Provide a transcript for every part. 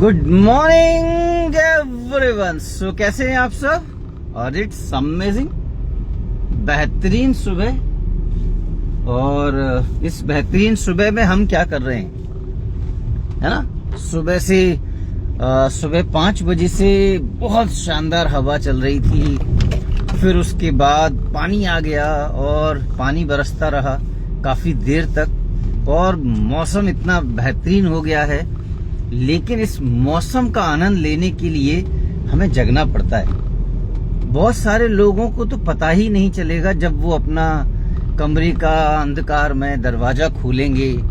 Good morning everyone. सो कैसे हैं आप सब? और इट्स अमेजिंग, बेहतरीन सुबह। और इस बेहतरीन सुबह में हम क्या कर रहे हैं, है ना? सुबह 5 बजे से बहुत शानदार हवा चल रही थी। फिर उसके बाद पानी आ गया और पानी बरसता रहा काफी देर तक और मौसम इतना बेहतरीन हो गया है। लेकिन इस मौसम का आनंद लेने के लिए हमें जगना पड़ता है। बहुत सारे लोगों को तो पता ही नहीं चलेगा जब वो अपना कमरे का अंधकार में दरवाजा खोलेंगे,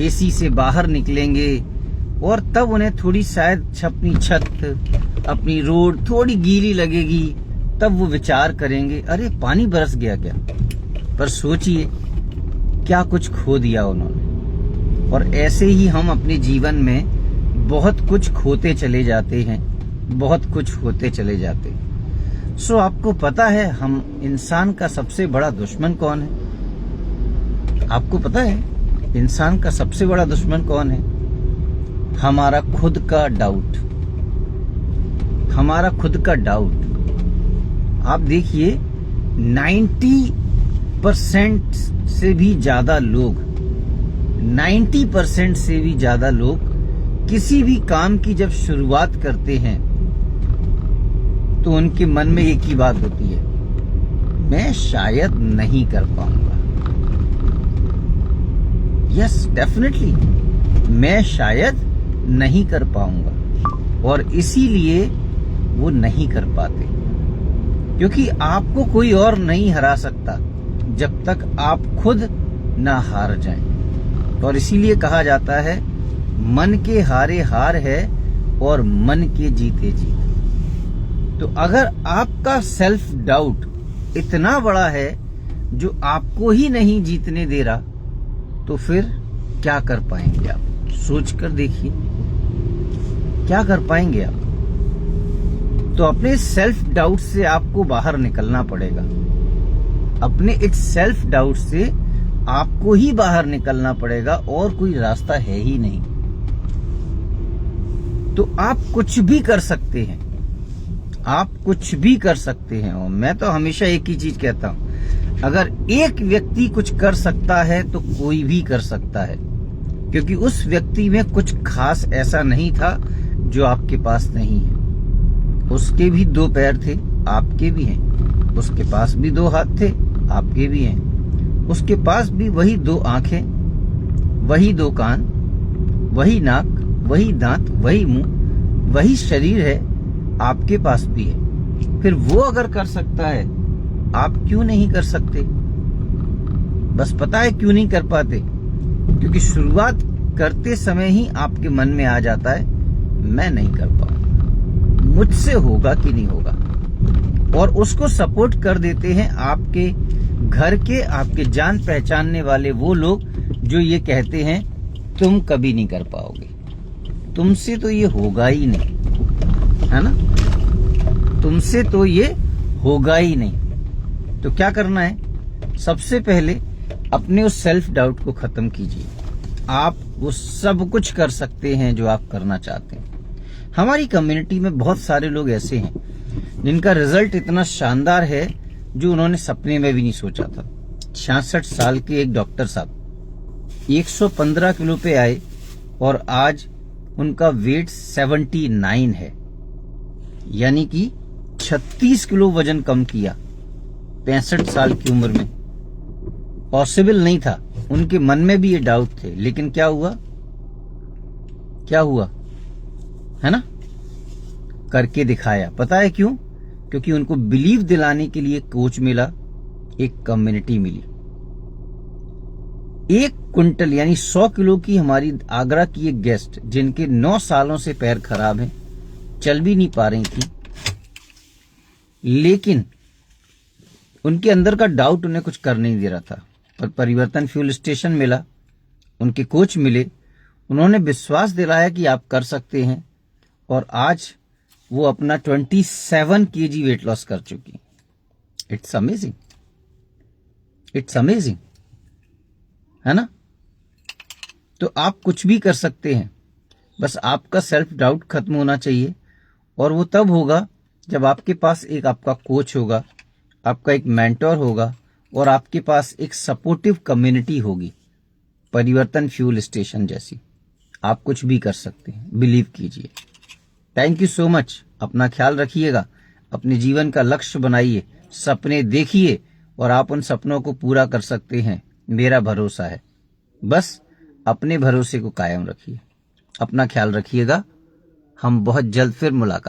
एसी से बाहर निकलेंगे और तब उन्हें थोड़ी शायद अपनी छत, अपनी रोड थोड़ी गीली लगेगी। तब वो विचार करेंगे, अरे पानी बरस गया क्या? पर सोचिए क्या कुछ खो दिया उन्होंने। और ऐसे ही हम अपने जीवन में बहुत कुछ खोते चले जाते हैं, बहुत कुछ होते चले जाते हैं। सो आपको पता है हम इंसान का सबसे बड़ा दुश्मन कौन है? आपको पता है इंसान का सबसे बड़ा दुश्मन कौन है? हमारा खुद का डाउट। हमारा खुद का डाउट। आप देखिए 90% से भी ज्यादा लोग 90% से भी ज्यादा लोग किसी भी काम की जब शुरुआत करते हैं तो उनके मन में एक ही बात होती है, मैं शायद नहीं कर पाऊंगा। यस, डेफिनेटली, मैं शायद नहीं कर पाऊंगा। और इसीलिए वो नहीं कर पाते, क्योंकि आपको कोई और नहीं हरा सकता जब तक आप खुद ना हार जाएं। और इसीलिए कहा जाता है मन के हारे हार है और मन के जीते जीत। तो अगर आपका सेल्फ डाउट इतना बड़ा है जो आपको ही नहीं जीतने दे रहा, तो फिर क्या कर पाएंगे आप? सोच कर देखिए, क्या कर पाएंगे आप? तो अपने सेल्फ डाउट से आपको बाहर निकलना पड़ेगा। अपने इस सेल्फ डाउट से आपको ही बाहर निकलना पड़ेगा और कोई रास्ता है ही नहीं। तो आप कुछ भी कर सकते हैं, आप कुछ भी कर सकते हैं। और मैं तो हमेशा एक ही चीज कहता हूं, अगर एक व्यक्ति कुछ कर सकता है तो कोई भी कर सकता है, क्योंकि उस व्यक्ति में कुछ खास ऐसा नहीं था जो आपके पास नहीं है। उसके भी 2 पैर थे, आपके भी हैं। उसके पास भी 2 हाथ थे, आपके भी हैं। उसके पास भी वही 2 आंखें, वही 2 कान, वही नाक, वही दांत, वही मुंह, वही शरीर है, आपके पास भी है। फिर वो अगर कर सकता है, आप क्यों नहीं कर सकते? बस पता है क्यों नहीं कर पाते? क्योंकि शुरुआत करते समय ही आपके मन में आ जाता है, मैं नहीं कर पाऊंगा, मुझसे होगा कि नहीं होगा। और उसको सपोर्ट कर देते हैं आपके घर के, आपके जान पहचानने वाले वो लोग जो ये कहते हैं तुम कभी नहीं कर पाओगे, तुमसे तो ये होगा ही नहीं, है ना? तुमसे तो ये होगा ही नहीं। तो क्या करना है? सबसे पहले अपने उस सेल्फ डाउट को खत्म कीजिए। आप वो सब कुछ कर सकते हैं जो आप करना चाहते हैं। हमारी कम्युनिटी में बहुत सारे लोग ऐसे हैं जिनका रिजल्ट इतना शानदार है जो उन्होंने सपने में भी नहीं सोचा था। 66 साल के एक डॉक्टर साहब 115 किलो पे आए और आज उनका वेट 79 है, यानी कि 36 किलो वजन कम किया 65 साल की उम्र में। पॉसिबल नहीं था, उनके मन में भी ये डाउट थे, लेकिन क्या हुआ? क्या हुआ, है ना? करके दिखाया। पता है क्यों? क्योंकि उनको बिलीव दिलाने के लिए कोच मिला, एक कम्युनिटी मिली। 1 क्विंटल यानी 100 किलो की हमारी आगरा की एक गेस्ट, जिनके 9 सालों से पैर खराब हैं, चल भी नहीं पा रही थी, लेकिन उनके अंदर का डाउट उन्हें कुछ कर नहीं दे रहा था। पर परिवर्तन फ्यूल स्टेशन मिला, उनके कोच मिले, उन्होंने विश्वास दिलाया कि आप कर सकते हैं। और आज वो अपना 27 kg वेट लॉस कर चुकी। इट्स अमेजिंग, इट्स अमेजिंग, है ना? तो आप कुछ भी कर सकते हैं। बस आपका सेल्फ डाउट खत्म होना चाहिए, और वो तब होगा जब आपके पास एक आपका कोच होगा, आपका एक मेंटर होगा, और आपके पास एक सपोर्टिव कम्युनिटी होगी, परिवर्तन फ्यूल स्टेशन जैसी। आप कुछ भी कर सकते हैं, बिलीव कीजिए। Thank you so much. अपना ख्याल रखिएगा, अपने जीवन का लक्ष्य बनाइए, सपने देखिए, और आप उन सपनों को पूरा कर सकते हैं, मेरा भरोसा है। बस अपने भरोसे को कायम रखिए। अपना ख्याल रखिएगा। हम बहुत जल्द फिर मुलाकात